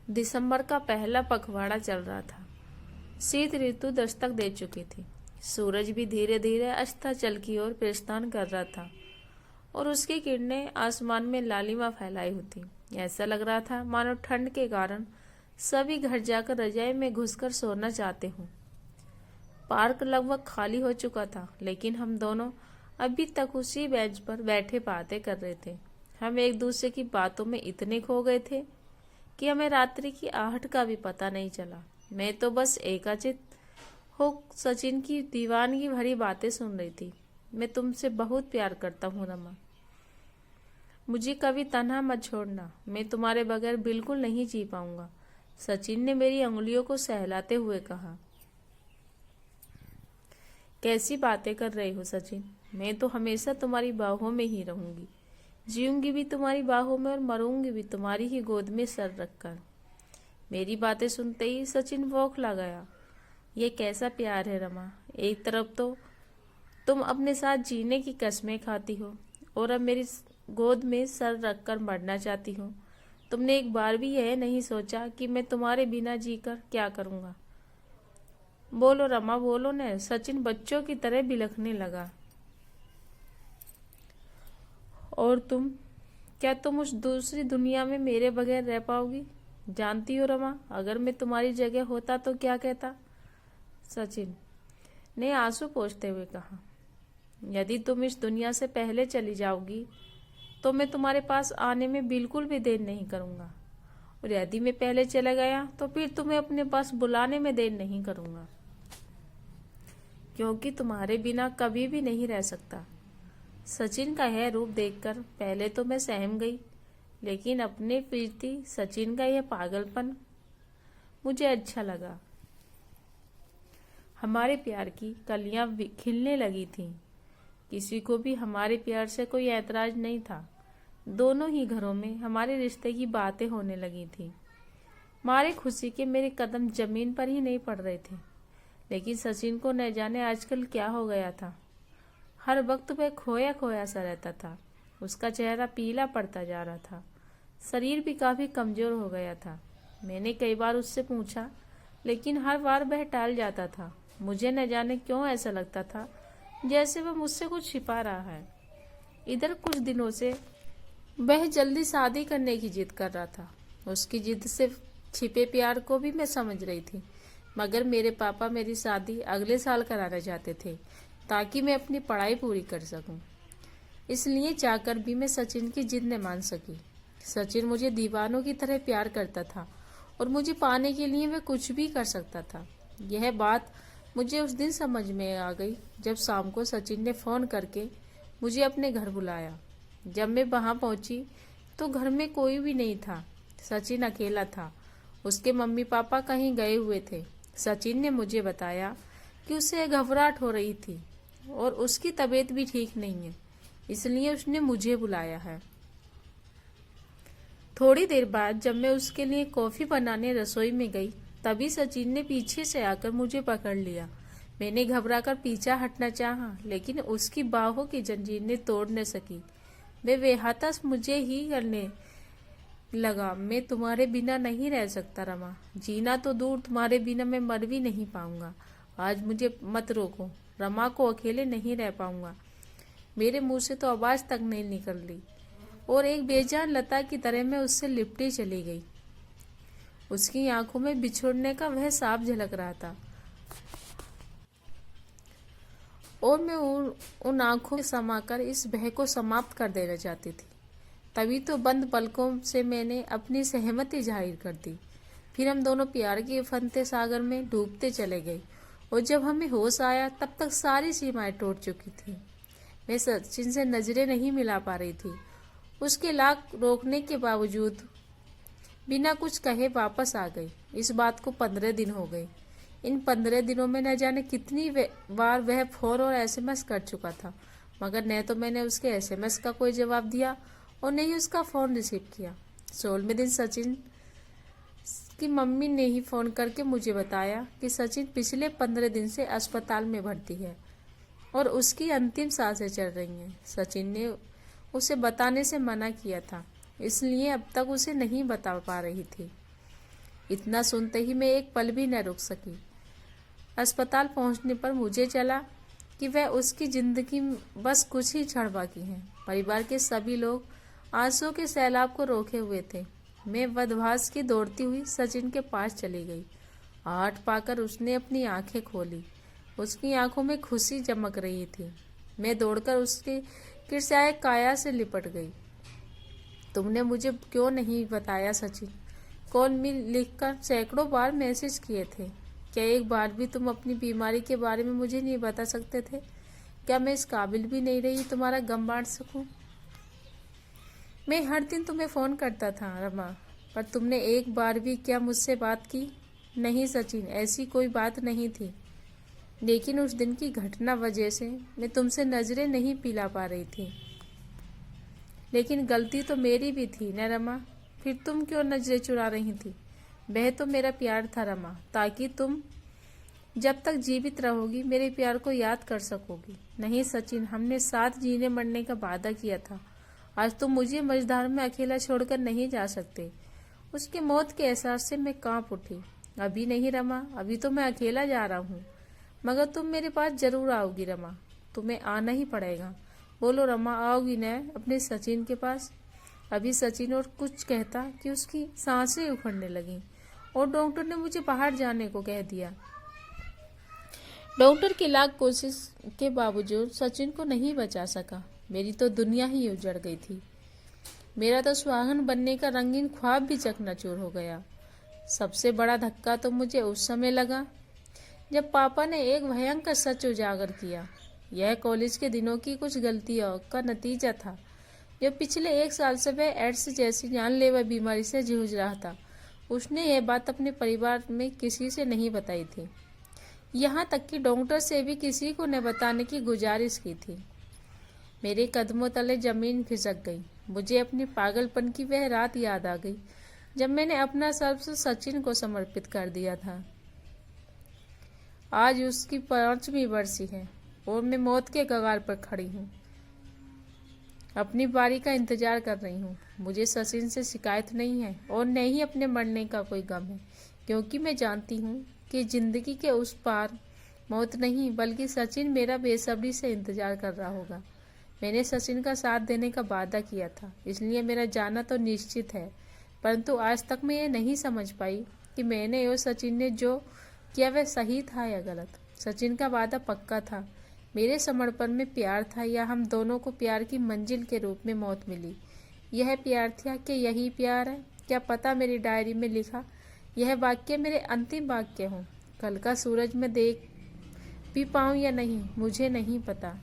दिसंबर का पहला पखवाड़ा चल रहा था। शीत ऋतु दस्तक दे चुकी थी। सूरज भी धीरे धीरे अस्ताचल की ओर प्रस्थान कर रहा था और उसकी किरणें आसमान में लालिमा फैलाई होती। ऐसा लग रहा था मानो ठंड के कारण सभी घर जाकर रजाई में घुसकर सोना चाहते हों। पार्क लगभग खाली हो चुका था, लेकिन हम दोनों अभी तक उसी बेंच पर बैठे बातें कर रहे थे। हम एक दूसरे की बातों में इतने खो गए थे कि हमें रात्रि की आहट का भी पता नहीं चला। मैं तो बस एकाचित हो सचिन की दीवानगी भरी बातें सुन रही थी। मैं तुमसे बहुत प्यार करता हूँ रमा, मुझे कभी तन्हा मत छोड़ना, मैं तुम्हारे बगैर बिल्कुल नहीं जी पाऊंगा, सचिन ने मेरी उंगलियों को सहलाते हुए कहा। कैसी बातें कर रहे हो सचिन, मैं तो हमेशा तुम्हारी बाहों में ही रहूंगी, जीऊंगी भी तुम्हारी बाहों में और मरूंगी भी तुम्हारी ही गोद में सर रखकर। मेरी बातें सुनते ही सचिन बौखला गया। ये कैसा प्यार है रमा, एक तरफ तो तुम अपने साथ जीने की कस्में खाती हो और अब मेरी गोद में सर रखकर मरना चाहती हो। तुमने एक बार भी यह नहीं सोचा कि मैं तुम्हारे बिना जीकर क्या करूंगा। बोलो रमा, बोलो न। सचिन बच्चों की तरह बिलखने लगा। और तुम, क्या तुम उस दूसरी दुनिया में मेरे बगैर रह पाओगी? जानती हो रमा, अगर मैं तुम्हारी जगह होता तो क्या कहता? सचिन ने आंसू पोंछते हुए कहा। यदि तुम इस दुनिया से पहले चली जाओगी तो मैं तुम्हारे पास आने में बिल्कुल भी देर नहीं करूंगा, और यदि मैं पहले चला गया तो फिर तुम्हें अपने पास बुलाने में देर नहीं करूंगा, क्योंकि तुम्हारे बिना कभी भी नहीं रह सकता। सचिन का यह रूप देखकर पहले तो मैं सहम गई, लेकिन अपने प्रति सचिन का यह पागलपन मुझे अच्छा लगा। हमारे प्यार की कलियां खिलने लगी थीं। किसी को भी हमारे प्यार से कोई ऐतराज नहीं था। दोनों ही घरों में हमारे रिश्ते की बातें होने लगी थी। मारे खुशी के मेरे कदम जमीन पर ही नहीं पड़ रहे थे, लेकिन सचिन को न जाने आजकल क्या हो गया था। हर वक्त वह खोया खोया सा रहता था। उसका चेहरा पीला पड़ता जा रहा था, शरीर भी काफी कमजोर हो गया था। मैंने कई बार उससे पूछा, लेकिन हर बार वह टाल जाता था। मुझे न जाने क्यों ऐसा लगता था जैसे वह मुझसे कुछ छिपा रहा है। इधर कुछ दिनों से वह जल्दी शादी करने की जिद कर रहा था। उसकी जिद से छिपे प्यार को भी मैं समझ रही थी, मगर मेरे पापा मेरी शादी अगले साल कराना चाहते थे ताकि मैं अपनी पढ़ाई पूरी कर सकूं। इसलिए चाहकर भी मैं सचिन की जिद न मान सकी। सचिन मुझे दीवानों की तरह प्यार करता था और मुझे पाने के लिए वह कुछ भी कर सकता था। यह बात मुझे उस दिन समझ में आ गई जब शाम को सचिन ने फोन करके मुझे अपने घर बुलाया। जब मैं वहां पहुंची तो घर में कोई भी नहीं था। सचिन अकेला था। उसके मम्मी पापा कहीं गए हुए थे। सचिन ने मुझे बताया कि उसे घबराहट हो रही थी और उसकी तबीयत भी ठीक नहीं है, इसलिए उसने मुझे बुलाया है। थोड़ी देर बाद जब मैं उसके लिए कॉफी बनाने रसोई में गई, तभी सचिन ने पीछे से आकर मुझे पकड़ लिया। मैंने घबराकर पीछा हटना चाहा, लेकिन उसकी बाहों की जंजीर ने तोड़ न सकी। वह बेहताश मुझे ही करने लगा। मैं तुम्हारे बिना नहीं रह सकता रमा, जीना तो दूर, तुम्हारे बिना मैं मर भी नहीं पाऊंगा। आज मुझे मत रोको, रमा को अकेले नहीं रह पाऊंगा। मेरे मुंह से तो आवाज तक नहीं निकल रही और एक बेजान लता की तरह मैं उससे लिपटी चली गई। उसकी आंखों में बिछोड़ने का वह साफ झलक रहा था और मैं उन आंखों में समाकर इस भय को समाप्त कर देना चाहती थी। तभी तो बंद पलकों से मैंने अपनी सहमति जाहिर कर दी। फिर हम दोनों प्यार के फनते सागर में डूबते चले गए और जब हमें होश आया तब तक सारी सीमाएं टूट चुकी थी। मैं सचिन से नजरें नहीं मिला पा रही थी। उसके लाख रोकने के बावजूद बिना कुछ कहे वापस आ गई। इस बात को 15 दिन हो गए। इन 15 दिनों में न जाने कितनी बार वह फोन और एसएमएस कर चुका था, मगर न तो मैंने उसके एसएमएस का कोई जवाब दिया और न ही उसका फोन रिसीव किया। 16वें दिन सचिन की मम्मी ने ही फोन करके मुझे बताया कि सचिन पिछले 15 दिन से अस्पताल में भर्ती है और उसकी अंतिम सांसें चल रही हैं। सचिन ने उसे बताने से मना किया था, इसलिए अब तक उसे नहीं बता पा रही थी। इतना सुनते ही मैं एक पल भी न रुक सकी। अस्पताल पहुंचने पर मुझे चला कि वह उसकी जिंदगी बस कुछ ही क्षण बाकी है। परिवार के सभी लोग आंसुओं के सैलाब को रोके हुए थे। मैं बदहवास की दौड़ती हुई सचिन के पास चली गई। आहट पाकर उसने अपनी आंखें खोली। उसकी आंखों में खुशी चमक रही थी। मैं दौड़कर उसके किरसाए काया से लिपट गई। तुमने मुझे क्यों नहीं बताया सचिन? कॉल में लिखकर सैकड़ों बार मैसेज किए थे। क्या एक बार भी तुम अपनी बीमारी के बारे में मुझे नहीं बता सकते थे? क्या मैं इस काबिल भी नहीं रही तुम्हारा गम बांट सकूं? मैं हर दिन तुम्हें फ़ोन करता था रमा, पर तुमने एक बार भी क्या मुझसे बात की? नहीं सचिन, ऐसी कोई बात नहीं थी। लेकिन उस दिन की घटना वजह से मैं तुमसे नज़रें नहीं पिला पा रही थी। लेकिन गलती तो मेरी भी थी न रमा? फिर तुम क्यों नज़रें चुरा रही थी? वह तो मेरा प्यार था रमा, ताकि तुम जब तक जीवित रहोगी मेरे प्यार को याद कर सकोगी। नहीं सचिन, हमने साथ जीने मरने का वादा किया था। आज तुम मुझे मझधार में अकेला छोड़कर नहीं जा सकते। उसकी मौत के एहसास से मैं कांप उठी। अभी नहीं रमा, अभी तो मैं अकेला जा रहा हूँ, मगर तुम मेरे पास जरूर आओगी रमा। तुम्हें आना ही पड़ेगा। बोलो रमा, आओगी न अपने सचिन के पास? अभी सचिन और कुछ कहता कि उसकी सांसें उखड़ने लगीं और डॉक्टर ने मुझे बाहर जाने को कह दिया। डॉक्टर की लाख कोशिश के बावजूद सचिन को नहीं बचा सका। मेरी तो दुनिया ही उजड़ गई थी। मेरा तो सुहागन बनने का रंगीन ख्वाब भी चकनाचूर हो गया। सबसे बड़ा धक्का तो मुझे उस समय लगा जब पापा ने एक भयंकर सच उजागर किया। यह कॉलेज के दिनों की कुछ गलतियों का नतीजा था। जो पिछले 1 साल से वह एड्स जैसी जानलेवा बीमारी से जूझ रहा था, उसने यह बात अपने परिवार में किसी से नहीं बताई थी। यहाँ तक कि डॉक्टर से भी किसी को न बताने की गुजारिश की थी। मेरे कदमों तले जमीन खिसक गई। मुझे अपने पागलपन की वह रात याद आ गई जब मैंने अपना सर्वस्व सचिन को समर्पित कर दिया था। आज उसकी 5वीं बरसी है और मैं मौत के कगार पर खड़ी हूँ। अपनी बारी का इंतजार कर रही हूँ। मुझे सचिन से शिकायत नहीं है और न ही अपने मरने का कोई गम है, क्योंकि मैं जानती हूँ कि जिंदगी के उस पार मौत नहीं बल्कि सचिन मेरा बेसब्री से इंतजार कर रहा होगा। मैंने सचिन का साथ देने का वादा किया था, इसलिए मेरा जाना तो निश्चित है। परंतु आज तक मैं ये नहीं समझ पाई कि मैंने और सचिन ने जो किया वह सही था या गलत। सचिन का वादा पक्का था। मेरे समर्पण में प्यार था या हम दोनों को प्यार की मंजिल के रूप में मौत मिली? यह प्यार था कि यही प्यार है? क्या पता मेरी डायरी में लिखा यह वाक्य मेरे अंतिम वाक्य हों। कल का सूरज मैं देख भी पाऊँ या नहीं, मुझे नहीं पता।